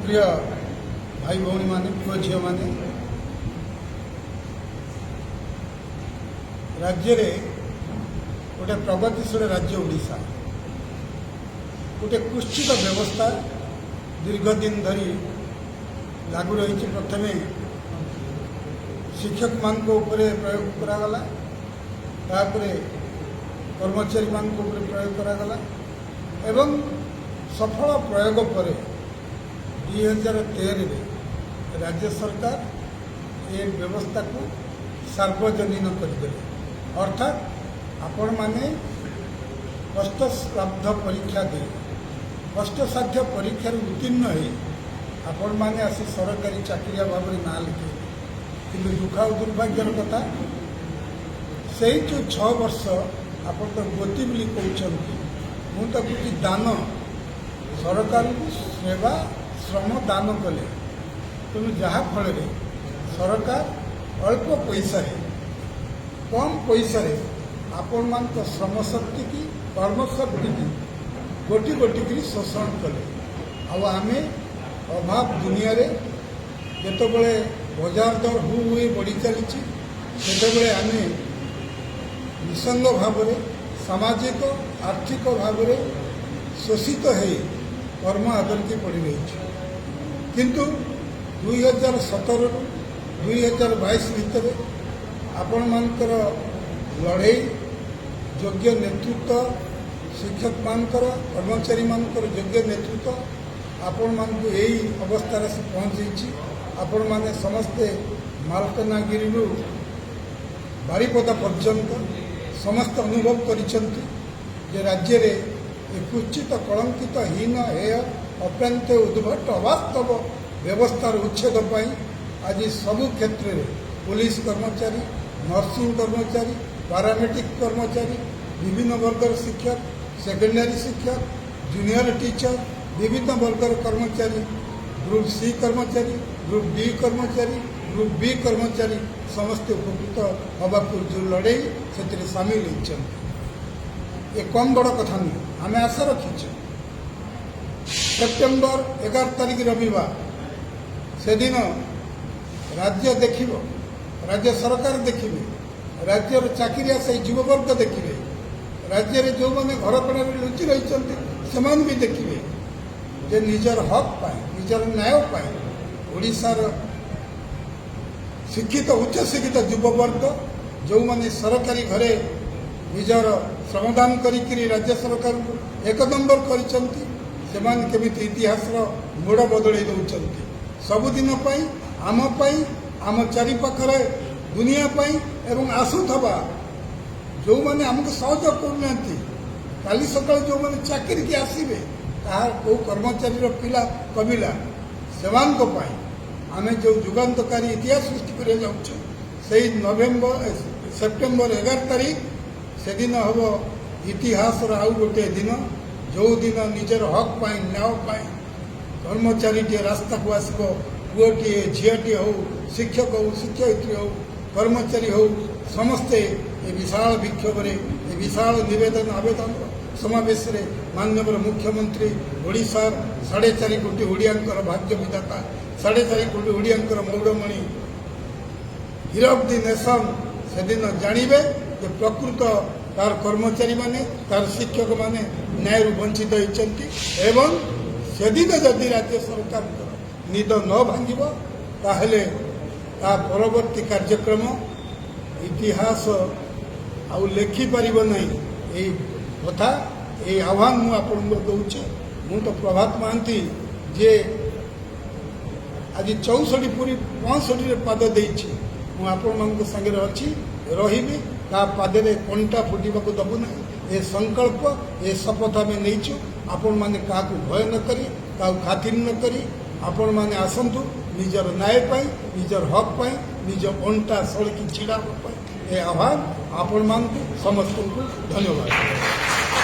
प्रिय भाई भौणी माने पुओ झील माने राज्य रे गोटे प्रगतिशील राज्य ओडिशा गोटे कुश्चित व्यवस्था दीर्घ दिन धरी लागू रही। प्रथमे शिक्षक मान प्रयोग करागला तापरे कर्मचारी मान प्रयोग करागला एवं सफल प्रयोग पर 2013 में राज्य सरकार ये व्यवस्था को सार्वजनीन करदे। अर्थात आपण माने कष्टसाध्य परीक्षा दे कष्टसाध्य परीक्षा उत्तीर्ण हो आपण माने आसी सरकारी चाकरिया भाव में ना लिखे कि दुख और दुर्भाग्यर कथा से जो 6 वर्ष आप गोती बोली कहते मुझे दान सरकार को सेवा श्रम दान कले तेणु जहाँफल सरकार अल्प पैसा कम पैसा आपण मान श्रम शक्ति की कर्म शक्ति की गोटी गोटी शोषण कले आमे अभाव दुनिया रे जितेबले बजार दर हुई बढ़ी चली से आमे निसंग भाव सामाजिक आर्थिक भाव शोषित हो कर्म आदरकी पड़ रही। किंतु 2017 ରୁ 2022 भितर आपण मानकर लड़ाई योग्य नेतृत्व शिक्षक मानकर कर्मचारी मानकर योग्य नेतृत्व आपण मान को यही अवस्था से पहुँची। आपण माने समस्ते मालकानगिरी बारिपदा पर्यंत समस्त अनुभव कर राज्य रे कुचित कलंकित हीन हेय अप्रांत उद्भट अवास्तव व्यवस्थार उच्छेद पाई आज सबु क्षेत्र में पुलिस कर्मचारी नर्सिंग कर्मचारी पारामेट्रिक कर्मचारी विभिन्न वर्गर शिक्षक सेकेंडरी शिक्षक जूनियर टीचर विभिन्न वर्गर कर्मचारी ग्रुप सी कर्मचारी ग्रुप डी कर्मचारी ग्रुप बी कर्मचारी समस्त उपकृत हवा जो लड़े से सामिल होती ये कम बड़ कथा नहीं। आम आशा रखीचु सेप्टेम्बर 11 तारीख रविवार से दिन राज्य देखिब राज्य सरकार देखिए राज्यर चाकरिया से युववर्ग देखिए राज्य रे जो मैंने घर कड़ा लुचि रही से भी देखिए जे निजर हक पाए निजर न्याय पाए ओडिशार शिक्षित उच्च शिक्षित युववर्ग जो मैंने सरकारी घरे निजर श्रमदान करी राज्य सरकार को एक नंबर करमी इतिहास मोड़ बदल दौरान सबुदिन आम चारिपाखे दुनिया एवं आसुवा जो मैंने आमको सहयोग करना काली सका जो मैंने चाकरी की आसवे कौ कर्मचारी पिला कमिला से आम जो युगांतकारी इतिहास सृष्टि कर जाऊँ से सेप्टेम्बर 11 तारीख से दिन हम इतिहास आउ गोटे दिन जो दिन निजर हक पाई न्याय पाई कर्मचारी टे रास्ता को आसो पुओटे झीटे हो शिक्षक हो शिक्षयित्री हो कर्मचारी हो समस्ते ये विशाल विक्षोभ विशाल निवेदन आवेदन समावेश माननीय मुख्यमंत्री ओडिशार 4.5 कोटी ओडियांकर भाग्य विधाता 4.5 कोटी ओडियांकर मौड़मणि हीरो ऑफ द नेशन से दिन जानवे जे प्रकृत तार कर्मचारी माने तार शिक्षक माने न्याय वंचित होती एवं से दिन जदि राज्य सरकार निद न भांग ताहले ता परवर्ती कार्यक्रम इतिहास आउ लेखिपर ना यही कथा ये आह्वान मुझे दूचे मु तो प्रभात महांती जे आज 64 पूरी 65 पाद देछि मु आपण मानक संगे अच्छी रही पादे कंटा फुटवा दबू ना ये संकल्प ये शपथ आम नहीं आपण मैंने क्या भय न करी क्या खातिर न करी आपण मैंने आसतु निजर न्याय पाई निजर हक पाई निज अंटा सड़की छिड़ा ये आह्वान आपण मान समस्त को धन्यवाद।